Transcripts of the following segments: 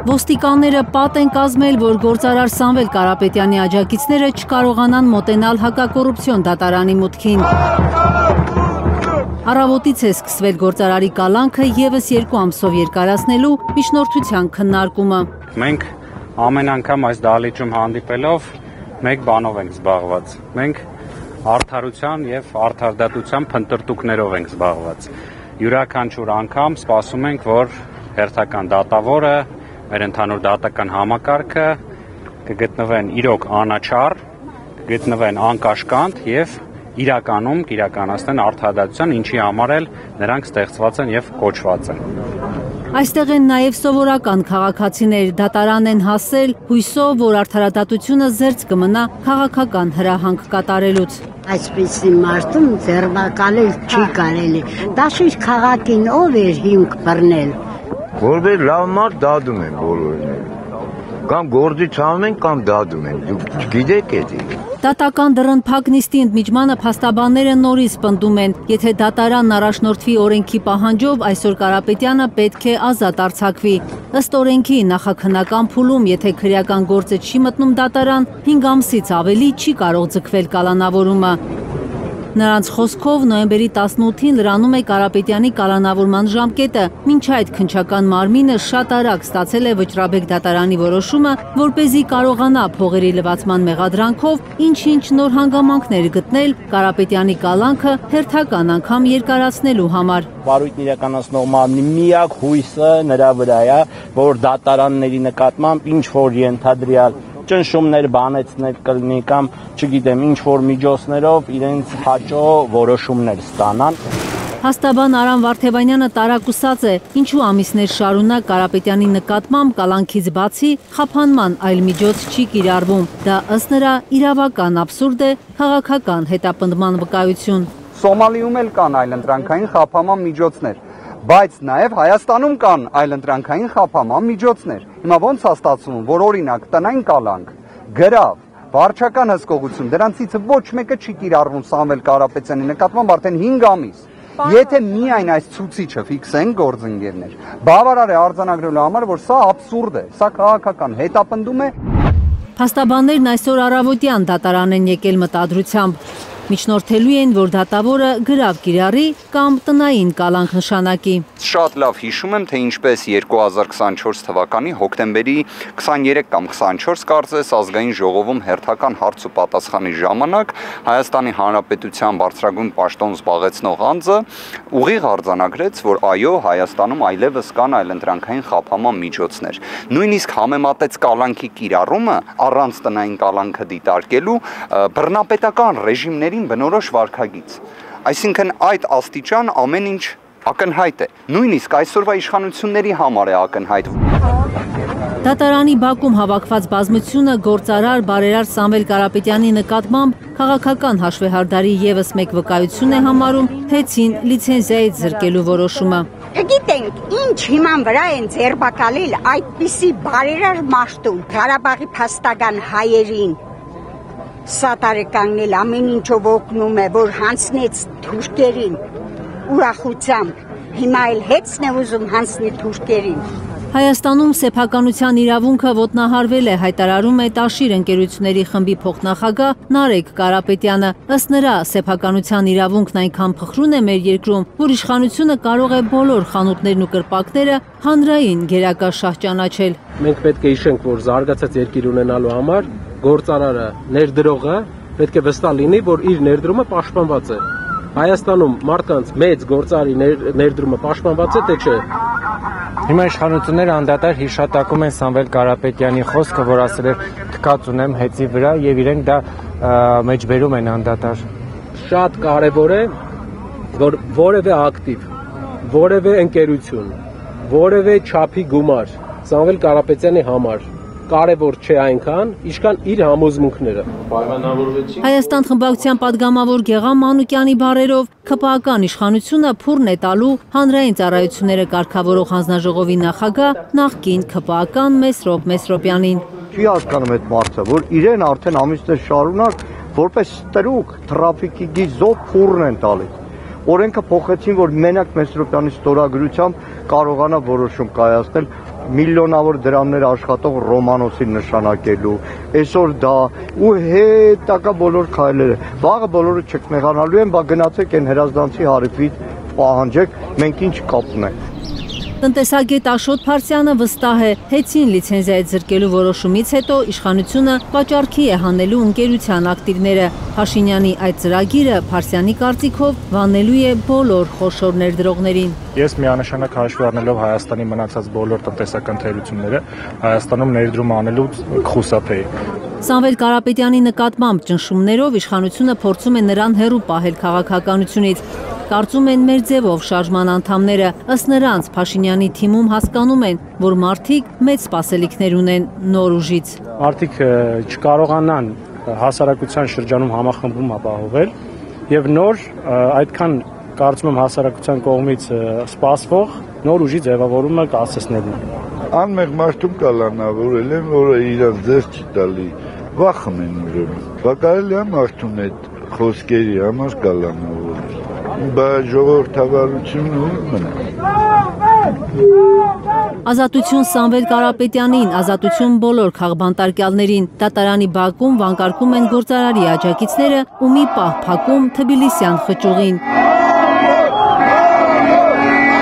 Ոստիկանները պատ են կազմել, որ գործարար Սամվել Կարապետյանի աջակիցները չկարողանան մոտենալ հակակոռուպցիոն դատարանի մուտքին։ Առավոտից է սկսվել գործարարի կալանքը ևս 2 ամսով երկարացնելու միջնորդության քննարկումը։ Մենք ամեն անգամ այս դահլիճում հանդիպելով մեկ բանով ենք զբաղված։ Մենք արդարության եւ արդարդատության փնտրտուքներով ենք զբաղված։ Յուրաքանչյուր անգամ սպասում ենք, որ հերթական դատավորը, մեր ընդհանուր դատական համակարգը կգտնվեն իրոք անաչառ, կգտնվեն անկաշկանդ եւ իրականում կիրականացնեն արդարադատության, ինչի համար էլ նրանք ստեղծված են եւ կոչված են։ Այստեղ են նաև սովորական քաղաքացիներ, դատարան են հասել հույսով, որ արդարադատությունը զերծ կմնա քաղաքական հրահանգ կատարելուց։ Այսպիսի մարդում ձերբակալել չի կարելի։ Դաշույր քաղաքին ով էր հիմք բռնել։ Որբեր լավ մարդ դադում են բոլորին։ Կամ գործի ցավում են, կամ դադում են։ Դուք չգիտեք էդի։ Դատական դռնփակ նիստի ընդմիջմանը փաստաբանները նորից պնդում են, եթե դատարանն առաջնորդվի օրենքի պահանջով, այսօր Կարապետյանը պետք է ազատ արձակվի։ Ըստ օրենքի նախաքննական փուլում, եթե քրեական գործը չի մտնում դատարան, 5 ամսից ավելի չի կարող ձգվել կալանավորումը։ Նրանց խոսքով նոյեմբերի 18-ին լրանում է Կարապետյանի կալանավորման ժամկետը, մինչ այդ քննչական մարմինը շատ արագ ստացել է Վճռաբեկ դատարանի որոշումը, որպեսզի կարողանա փողերի լվացման մեղադրանքով ինչ-ինչ նոր հանգամանքներ գտնել Կարապետյանի կալանքը հերթական անգամ երկարացնելու համար։ Վարույթն իրականացնող մարմնի միակ հույսը նրա վրա է, որ դատարանների նկատմամբ ինչ որ ենթադրյալ ճնշումներ բանեցնել կլինի կամ չգիտեմ ինչ որ միջոցներով իրենց հաճո որոշումներ ստանան։ Փաստաբան Արամ Վարդևանյանը տարակուսած է, ինչու ամիսներ շարունակ Կարապետյանի նկատմամբ կալանքից բացի խափանման այլ միջոց չի կիրառվում։ Դա ըստ նրա իրավական աբսուրդ է, քաղաքական հետապնդման վկայություն։ Սոմալիում էլ կան այլընտրանքային խափանման միջոցներ, բայց նաև Հայաստանում կան այլընտրանքային խափանման միջոցներ։ Հիմա ոնց է ստացվում, որ օրինակ տնային կալանք, գրավ, վարչական հսկողություն, դրանցից ոչ մեկը չի կիրառվում Սամվել Կարապետյանի նկատմամբ արդեն 5 ամիս։ Եթե միայն այս ցուցիչը ֆիքսեն գործընկերներ, բավարար է արձանագրելու համար, որ սա աբսուրդ է, սա քաղաքական հետապնդում է։ Փաստաբաններն այսօր առավոտյան դատարան են եկել մտադրությամբ։ Միջնորդելու են, որ դատավորը գրավ կիրառի կամ տնային կալանք նշանակի։ Շատ լավ հիշում եմ, թե ինչպես 2024 թվականի հոկտեմբերի 23 կամ 24 կարծես ազգային ժողովում հերթական հարց ու պատասխանի ժամանակ Հայաստանի Հանրապետության բարձրագույն պաշտոն զբաղեցնող անձը ուղիղ արձանագրեց, որ այո, Հայաստանում այլևս կան այլընտրանքային խափանման միջոցներ։ Նույնիսկ համեմատեց կալանքի կիրառումը առանց տնային կալանքը դիտարկելու բռնապետական ռեժիմների բնորոշ վարքագիծ։ Այսինքն այդ աստիճան ամեն ինչ ակնհայտ է։ Նույնիսկ այսօրվա իշխանությունների համար է ակնհայտ։ Դատարանի բակում հավաքված բազմությունը գործարար բարերար Սամվել Կարապետյանի նկատմամբ քաղաքական հաշվեհարդարի ևս մեկ վկայություն է համարում Հեցին լիցենզիայից զրկելու որոշումը։ Գիտենք, ինչ հիման վրա են ձերբակալել այդպիսի բարերար մաշտում Ղարաբաղի փաստական հայերին։ Սա տարեկանգնել ամեն ինչով օգնում է, որ հանցնեց թուրքերին ուրախությամբ, հիմա էլ հետն է ուզում հանցնի թուրքերին։ Հայաստանում սեփականության իրավունքը ոտնահարվել է, հայտարարում է Տաշիր ընկերությունների խմբի փոխնախագահ Նարեկ Կարապետյանը։ Ըստ նրա, սեփականության իրավունքն այնքան փխրուն է մեր երկրում, որ իշխանությունը կարող է բոլոր խանութներն ու կրպակները հանրային գերակաշահ ճանաչել։ Մենք պետք է հիշենք, որ զարգացած երկիր ունենալու համար գործարարը, ներդրողը պետք է վստահ լինի, որ իր ներդրումը պաշտպանված է։ Հայաստանում մարդկանց մեծ գործարարի ներդրումը պաշտպանված է, թե չէ։ Հիմա իշխանությունները անդադար հիշատակում են Սամվել Կարապետյանի խոսքը, որ ասել էր թքած ունեմ հեծի վրա եւ իրենք դա մեջբերում են անդադար։ Շատ կարևոր է, որ որևէ ակտիվ, որևէ ընկերություն, որևէ չափի գումար Սամվել Կարապետյանի համար կարևոր չէ այնքան, ինչքան իր համոզմունքները։ Հայաստան խմբակցության падգամավոր Գեղամ Մանուկյանի բառերով ՔՊԱ-ական իշխանությունը փուռն է տալու հանրային ծառայությունները կարգավորող հանձնաժողովի նախագահ նախկին ՔՊԱ-ական Մեսրոպ Մեսրոպյանին։ Չի հասկանում այդ մարդը, որ իրեն արդեն ամիսներ շարունակ որպես ստրուկ տրաֆիկի զոհ փուռն են տալիս։ Օրենքը փոխեցին, որ մենակ Մեսրոպյանի ստորագրությամբ կարողանա որոշում կայացնել, միլիոնավոր դրամներ աշխատող Ռոմանոսին նշանակելու, այսօր դա ու հետակա բոլոր քայլերը, վաղը բոլորը չկնեղանալու են, բա գնացեք այն հրազդանցի հարիվից պահանջեք, մենք ինչ կապ ունենք։ Տնտեսագետ Աշոտ Փարսյանը վստահ է, հեծին լիցենզիայից զրկելու որոշումից հետո իշխանությունը վաճառքի է հանելու ընկերության ակտիվները։ Փաշինյանի այդ ծրագիրը Փարսյանի կարծիքով վանելու է բոլոր խոշոր ներդրողներին։ Ես միանշանակ հաշվի առնելով Հայաստանի մնացած բոլոր տնտեսական թերությունները, Հայաստանում ներդրում անելու կխուսափեի։ Սամվել Կարապետյանի նկատմամբ ճնշումներով իշխանությունը փորձում է նրան հեռու պահել քաղաքականությունից։ Կարծում են մեր ձևով շարժման անդամները, ըստ նրանց Փաշինյանի թիմում հասկանում են, որ մարդիկ մեծ սպասելիքներ ունեն նոր ուժից։ Մարդիկ չկարողանան հասարակության շրջանում համախմբում ապահովել եւ նոր այդքան կարծում եմ հասարակության կողմից սպասվող նոր ուժի ձևավորումը կասեցնելն է։ Անմեղ մարդում կալանավորել են, որը իրան ձեռ չի տալի, վախում են ուրեմն։ Բակարելի է մարդուն այդ խոսքերի համար կալանավորել։ Բայց ժողովրդավարությունը ուր մնա։ Ազատություն Սամվել Կարապետյանին, ազատություն բոլոր քաղբանտարկյալներին, դատարանի բակում վանկարկում են գործարարի աջակիցները ու մի պահ փակում Թբիլիսյան խճուղին։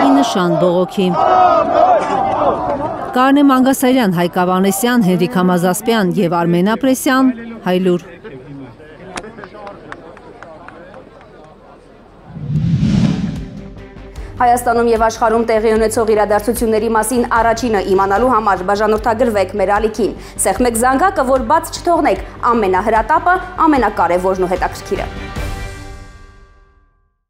Ի նշան բողոքի։ Կարնե Մանգասարյան, Հայկ Ավանեսյան, Հենրիկ Համազասպյան և Արմեն Ապրեսյան, Հայլուր։ Հայաստանում եւ աշխարհում տեղի ունեցող իրադարձությունների մասին առաջինը իմանալու համար բաժանորդագրվեք մեր ալիքին։ Սեղմեք զանգակը, որ բաց չթողնեք ամենահրատապը, ամենակարևորն ու հետաքրքիրը։